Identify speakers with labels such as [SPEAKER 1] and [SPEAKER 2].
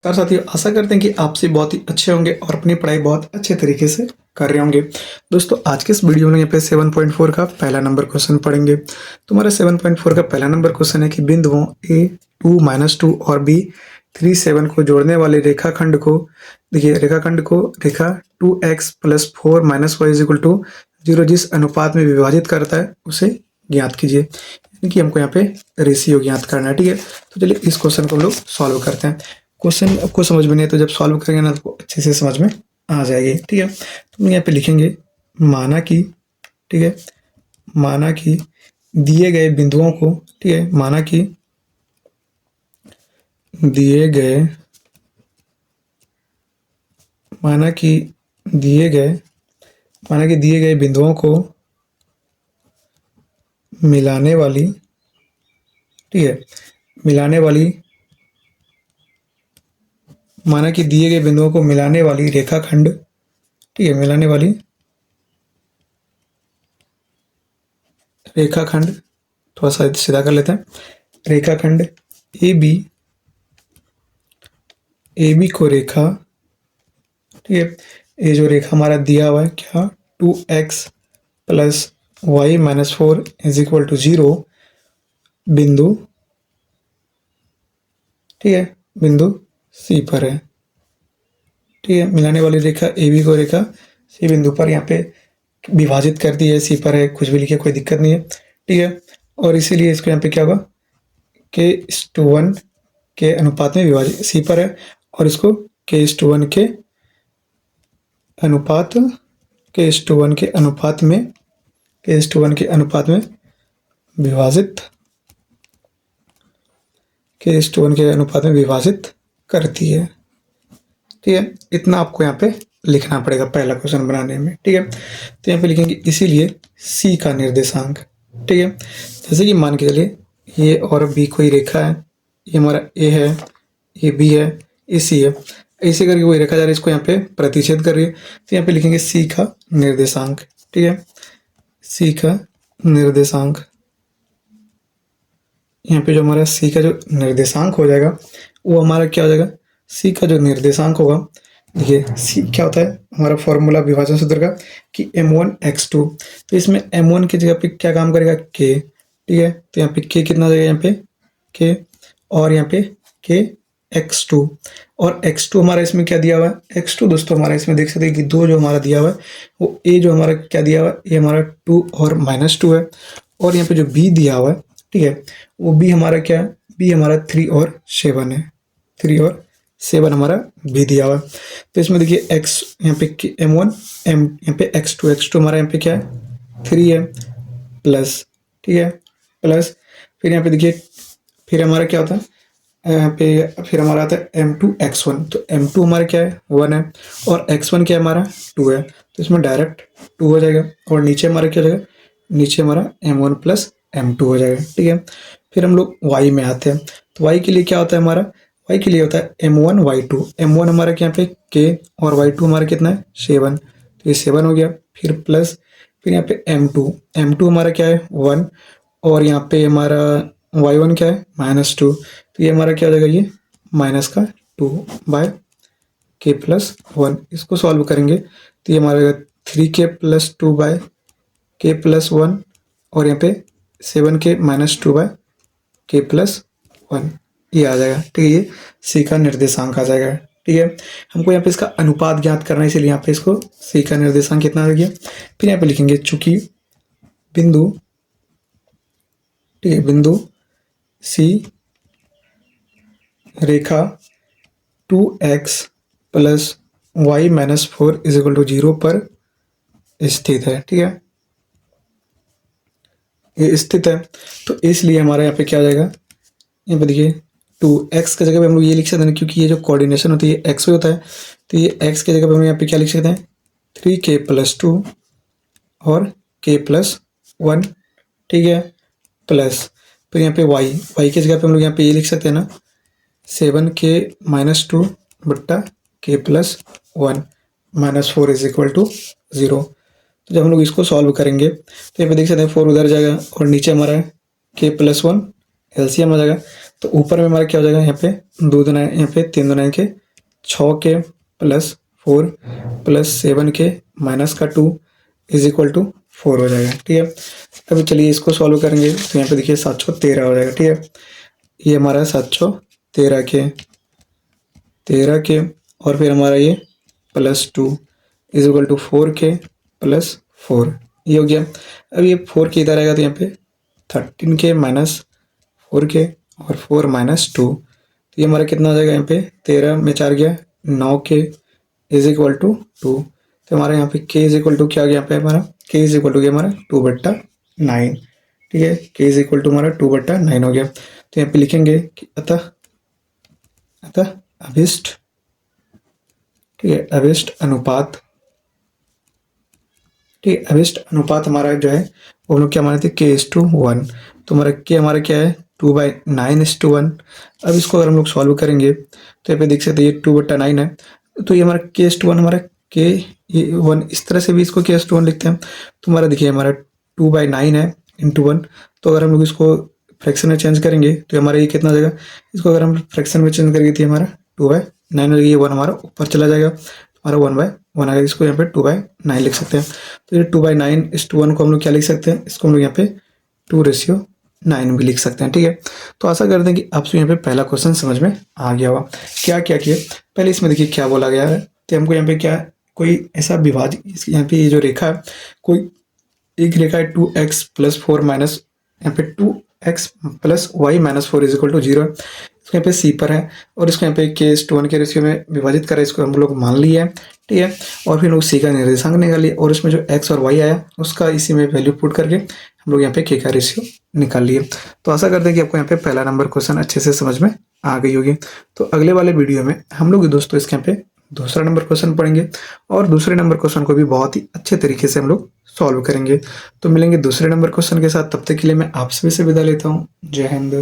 [SPEAKER 1] नमस्कार साथियों, आशा करते हैं कि आप सभी बहुत ही अच्छे होंगे और अपनी पढ़ाई बहुत अच्छे तरीके से कर रहे होंगे। दोस्तों, आज के इस वीडियो में यहाँ पे 7.4 का पहला नंबर क्वेश्चन पढ़ेंगे। तुम्हारा 7.4 का पहला नंबर क्वेश्चन है कि बिंदुओं ए 2 - 2 और बी 3 7 को जोड़ने वाले रेखाखंड को, देखिए रेखाखंड को रेखा 2x + 4 - y = 0 जिस अनुपात में विभाजित करता है उसे ज्ञात कीजिए। यानी कि हमको यहाँ पे रेशियो ज्ञात करना है। ठीक है, तो चलिए इस क्वेश्चन को हम लोग सॉल्व करते हैं। क्वेश्चन आपको समझ में नहीं है तो जब सॉल्व करेंगे ना तो अच्छे से समझ में आ जाएगी। ठीक है, तो हम यहाँ पे लिखेंगे माना कि, ठीक है, माना कि दिए गए बिंदुओं को, ठीक है, माना कि दिए गए माना कि दिए गए माना कि दिए गए बिंदुओं को मिलाने वाली, ठीक है, मिलाने वाली माना कि दिए गए बिंदुओं को मिलाने वाली रेखाखंड, ठीक है, मिलाने वाली रेखाखंड, थोड़ा सा सीधा कर लेते हैं, रेखाखंड ए बी को रेखा, ठीक है, ये जो रेखा हमारा दिया हुआ है क्या 2x + y - 4 = 0 बिंदु, ठीक है, बिंदु सी पर है। ठीक है, मिलाने वाली रेखा ए बी को रेखा सी बिंदु पर यहाँ पे विभाजित कर दी है, सी पर है, कुछ भी लिखे कोई दिक्कत नहीं है। ठीक है, और इसीलिए इसको यहाँ पे क्या होगा k/1 के अनुपात में विभाजित, सी पर है और इसको k/1 के अनुपात k/1 के अनुपात में k/1 के अनुपात में विभाजित k/1 के अनुपात में विभाजित करती है। ठीक है, इतना आपको यहाँ पे लिखना पड़ेगा पहला क्वेश्चन बनाने में। ठीक है, तो यहाँ पे लिखेंगे इसीलिए सी का निर्देशांक। ठीक है, जैसे कि मान के चलिए ये और बी कोई रेखा है, ये हमारा ए है, ये बी है, ये सी है, ऐसे करके कोई रेखा जा रही है, इसको यहाँ पे प्रतिच्छेद कर रही है, तो यहाँ पे लिखेंगे सी का निर्देशांक। ठीक है, सी का निर्देशांक, यहाँ पे जो हमारा सी का जो निर्देशांक हो जाएगा वो हमारा क्या हो जाएगा, सी का जो निर्देशांक होगा, देखिए सी क्या होता है हमारा फॉर्मूला विभाजन सूत्र का कि m1 x2, तो इसमें m1 की जगह पे क्या काम करेगा k। ठीक है, तो यहाँ पे k कितना हो जाएगा, यहाँ पे k, और यहाँ पे k x2, और x2 हमारा इसमें क्या दिया हुआ है, x2 दोस्तों हमारा इसमें देख सकते हैं कि 2 जो हमारा दिया हुआ है वो a जो हमारा क्या दिया हुआ है, ये हमारा 2 और -2 है, और यहाँ पे जो b दिया हुआ है, ठीक है, वो b हमारा क्या है, b हमारा 3 और 7 है, 3 और 7 हमारा b दिया हुआ है। तो इसमें देखिए x यहाँ पे m1 m यहाँ पे x2 हमारा यहाँ पे क्या है 3 है प्लस, ठीक है, प्लस फिर यहाँ पे देखिए फिर हमारा क्या होता है यहाँ पे, फिर हमारा आता है m2 x1, तो m2 हमारा क्या है 1 है और x1 क्या है हमारा 2 है, तो इसमें डायरेक्ट 2 हो जाएगा, और नीचे हमारा क्या हो जाएगा, नीचे हमारा m1 + m2 हो जाएगा। ठीक है, फिर हम लोग y में आते हैं, तो y के लिए क्या होता है हमारा, y के लिए होता है m1 y2, m1 हमारा क्या यहाँ पे k और y2 हमारा कितना है 7, तो ये 7 हो गया, फिर प्लस फिर यहाँ पे m2 हमारा क्या है 1, और यहाँ पे हमारा y1 क्या है -2, तो ये हमारा क्या हो जाएगा, ये -2/k+1, इसको सॉल्व करेंगे तो ये हमारा 3k + 2/k+1, और यहाँ पे 7k - 2/k+1, ये आ जाएगा। ठीक है, ये सी का निर्देशांक आ जाएगा। ठीक है, हमको यहाँ पे इसका अनुपात ज्ञात करना है, इसलिए यहाँ पे इसको सी का निर्देशांक कितना आ गया, फिर यहाँ पे लिखेंगे चूंकि बिंदु, ठीक है, बिंदु सी रेखा 2x + y - 4 = 0 पर स्थित है। ठीक है, ये स्थित है, तो इसलिए हमारा यहाँ पे क्या हो जाएगा, यहाँ पे देखिए 2x की जगह पे हम लोग ये लिख सकते हैं, क्योंकि ये जो कोऑर्डिनेशन होती है x होता है, तो ये x की जगह पे हम यहाँ पे क्या लिख सकते हैं 3k + 2 और k+1। ठीक है, प्लस फिर यहाँ पे y की जगह पे हम लोग यहाँ पे ये लिख सकते हैं ना 7k - 2 बट्टा k+1 -4 = 0। तो जब हम लोग इसको सॉल्व करेंगे तो यहाँ पे देख सकते हैं 4 उधर जाएगा और नीचे हमारा k+1 एलसीएम आ जाएगा, तो ऊपर में हमारा क्या हो जाएगा, यहाँ पे 2 दूना यहाँ पे 3 दूना के 6 के प्लस 4 प्लस 7 के माइनस का 2 इज इक्वल टू 4 हो जाएगा। ठीक है, अभी चलिए इसको सॉल्व करेंगे। तो यहाँ पे देखिए 713 हो जाएगा। ठीक है, ये हमारा 713 के और फिर हमारा ये प्लस 2 इज इक्वल टू 4 के प्लस 4, ये हो गया। अब ये 4 के इधर आएगा तो यहाँ पे 13 के माइनस 4 के और 4 माइनस 2, तो ये हमारा कितना हो जाएगा, यहाँ पे 13 में 4 गया 9 के इज इक्वल टू 2। तो हमारा यहाँ पे के इज इक्वल टू क्या गया, यहाँ पे हमारा के इज इक्वल टू गया हमारा 2/9। ठीक है, के इज इक्वल टू हमारा 2/9 हो गया। तो यहाँ पे लिखेंगे कि अतः अभिष्ट, ठीक है, अभिष्ट अनुपात, ठीक है, अभिष्ट अनुपात हमारा जो है वो हम लोग क्या माने थे, k:1। तो हमारा के हमारा क्या है 2/9:1। अब इसको अगर हम लोग सॉल्व करेंगे तो यहाँ पे देख सकते हैं ये 2/9 है, तो ये हमारा k:1 हमारा k1 इस तरह से भी इसको k:1 लिखते हैं। तो हमारा देखिए हमारा 2/9 है इंटू 1, तो अगर हम लोग इसको फ्रैक्शन में चेंज करेंगे तो हमारा ये कितना हो जाएगा, इसको अगर हम फ्रैक्शन में चेंज करेंगे तो हमारा 2/9 ये 1 हमारा ऊपर चला जाएगा, हमारा 1/1 आएगा। इसको यहाँ पे 2/9 लिख सकते हैं। तो ये 2/9:1 को हम लोग क्या लिख सकते हैं, इसको हम लोग यहाँ पे 2:9 भी लिख सकते हैं। ठीक है, तो आशा करते हैं कि आपसे यहाँ पे पहला क्वेश्चन समझ में आ गया होगा। क्या क्या किया पहले इसमें देखिए क्या बोला गया है, तो हमको यहाँ पे क्या कोई ऐसा विभाजक, यहाँ पे ये जो रेखा है कोई एक रेखा है 2x + 4 माइनस यहाँ पे 2x + y - 4 = 0 है। इसको यहाँ पे सी पर है और इसको यहाँ पे k:1 के रेशियो में विभाजित करा, इसको हम लोग मान लिया है। ठीक है, और फिर लोग सी का निर्देशांक निकाल लिया और इसमें जो x और y आया उसका इसी में वैल्यू पुट करके हम लोग यहाँ पे k का रेशियो निकाल लिए। तो आशा करते हैं कि आपको यहाँ पे पहला नंबर क्वेश्चन अच्छे से समझ में आ गई होगी। तो अगले वाले वीडियो में हम लोग दोस्तों इसके यहाँ पे दूसरा नंबर क्वेश्चन पढ़ेंगे और दूसरे नंबर क्वेश्चन को भी बहुत ही अच्छे तरीके से हम लोग सॉल्व करेंगे। तो मिलेंगे दूसरे नंबर क्वेश्चन के साथ, तब तक के लिए मैं आप सभी से विदा लेता हूँ। जय हिंद।